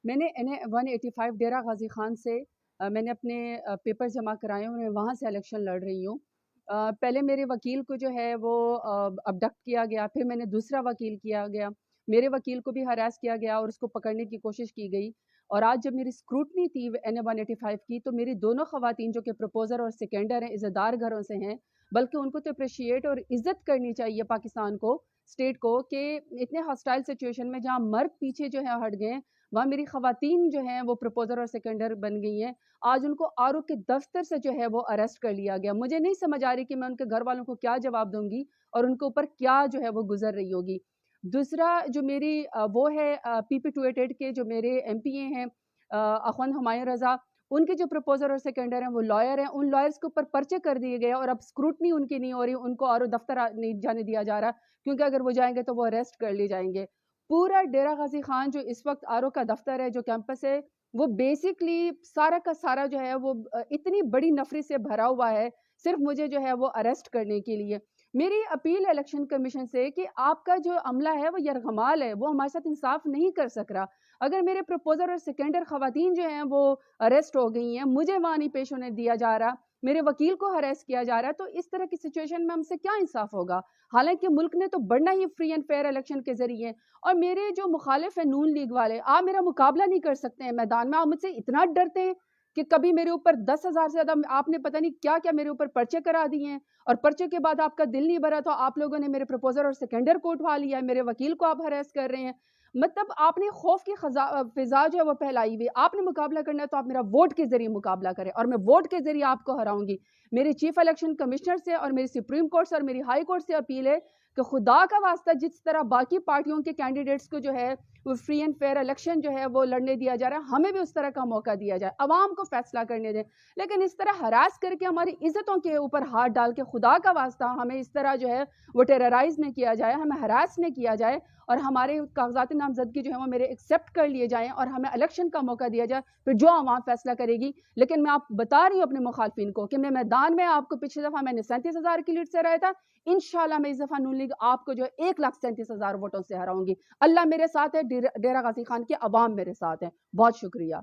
میں نے NA-185 ڈیرہ غازی خان سے میں نے اپنے پیپر جمع کرائے ہیں، وہاں سے الیکشن لڑ رہی ہوں۔ پہلے میرے وکیل کو جو ہے وہ ابڈکٹ کیا گیا، پھر میں نے دوسرا وکیل کیا گیا، میرے وکیل کو بھی ہراس کیا گیا اور اس کو پکڑنے کی کوشش کی گئی۔ اور آج جب میری اسکروٹنی تھی NA-185 کی، تو میری دونوں خواتین جو کہ پروپوزر اور سیکنڈر ہیں، عزتدار گھروں سے ہیں، بلکہ ان کو تو اپریشیٹ اور عزت کرنی چاہیے پاکستان کو، اسٹیٹ کو، کہ اتنے ہاسٹائل سچویشن میں جہاں مرد پیچھے جو ہے ہٹ گئے، وہاں میری خواتین جو ہیں وہ پروپوزر اور سیکنڈر بن گئی ہیں۔ آج ان کو آر او کے دفتر سے جو ہے وہ اریسٹ کر لیا گیا۔ مجھے نہیں سمجھ آ رہی کہ میں ان کے گھر والوں کو کیا جواب دوں گی اور ان کے اوپر کیا جو ہے وہ گزر رہی ہوگی۔ دوسرا جو میری وہ ہے PP-288 کے جو میرے MP ہیں اخوند ہمایوں رضا، ان کے جو پروپوزر اور سیکنڈر ہیں وہ لائر ہیں، ان لائرز کے اوپر پرچے کر دیے گئے اور اب اسکروٹنی ان کی نہیں ہو رہی، ان کو آر او دفتر نہیں جانے دیا جا رہا، کیونکہ اگر وہ جائیں گے تو وہ اریسٹ کر لیے جائیں گے۔ پورا ڈیرہ غازی خان جو اس وقت آر او کا دفتر ہے، جو کیمپس ہے، وہ بیسکلی سارا کا سارا جو ہے وہ اتنی بڑی نفری سے بھرا ہوا ہے، صرف مجھے جو ہے وہ اریسٹ کرنے کے لیے۔ میری اپیل الیکشن کمیشن سے کہ آپ کا جو عملہ ہے وہ یرغمال ہے، وہ ہمارے ساتھ انصاف نہیں کر سک رہا۔ اگر میرے پروپوزر اور سیکنڈر خواتین جو ہیں وہ اریسٹ ہو گئی ہیں، مجھے وہاں نہیں پیش ہونے دیا جا رہا، میرے وکیل کو ہراس کیا جا رہا ہے، تو اس طرح کی سچویشن میں ہم سے کیا انصاف ہوگا؟ حالانکہ ملک نے تو بڑھنا ہی فری اینڈ فیئر الیکشن کے ذریعے۔ اور میرے جو مخالف ہیں نون لیگ والے، آپ میرا مقابلہ نہیں کر سکتے ہیں میدان میں، آپ مجھ سے اتنا ڈرتے ہیں کہ کبھی میرے اوپر 10,000 سے زیادہ آپ نے پتہ نہیں کیا کیا میرے اوپر پرچے کرا دیے ہیں، اور پرچے کے بعد آپ کا دل نہیں بھرا تو آپ لوگوں نے میرے پروپوزر اور سیکنڈر کو اٹھا لیا ہے، میرے وکیل کو آپ ہراس کر رہے ہیں۔ مطلب آپ نے خوف کی فضا جو ہے وہ پھیلائی ہوئی، آپ نے مقابلہ کرنا ہے تو آپ میرا ووٹ کے ذریعے مقابلہ کریں، اور میں ووٹ کے ذریعے آپ کو ہراؤں گی۔ میرے چیف الیکشن کمشنر سے اور میری سپریم کورٹ سے اور میری ہائی کورٹ سے اپیل ہے کہ خدا کا واسطہ جس طرح باقی پارٹیوں کے کینڈیڈیٹس کو جو ہے وہ فری اینڈ فیئر الیکشن جو ہے وہ لڑنے دیا جا رہا ہے، ہمیں بھی اس طرح کا موقع دیا جائے، عوام کو فیصلہ کرنے دیں۔ لیکن اس طرح ہراس کر کے ہماری عزتوں کے اوپر ہاتھ ڈال کے خدا کا واسطہ ہمیں اس طرح جو ہے وہ ٹیررائز نہ کیا جائے، ہمیں ہراس نہ کیا جائے، اور ہمارے کاغذات نامزدگی جو ہے وہ میرے ایکسیپٹ کر لیے جائیں اور ہمیں الیکشن کا موقع دیا جائے، پھر جو عوام فیصلہ کرے گی۔ لیکن میں آپ بتا رہی ہوں اپنے مخالفین کو کہ میں میدان میں آپ کو پچھلی دفعہ میں نے 37,000 کی لیڈ سے ہرایا تھا، انشاءاللہ میں اس دفعہ نون لیگ آپ کو جو ہے 1,37,000 ووٹوں سے ہراؤں گی۔ اللہ میرے ساتھ ہے، ڈیرہ غازی خان کے عوام میرے ساتھ ہیں۔ بہت شکریہ۔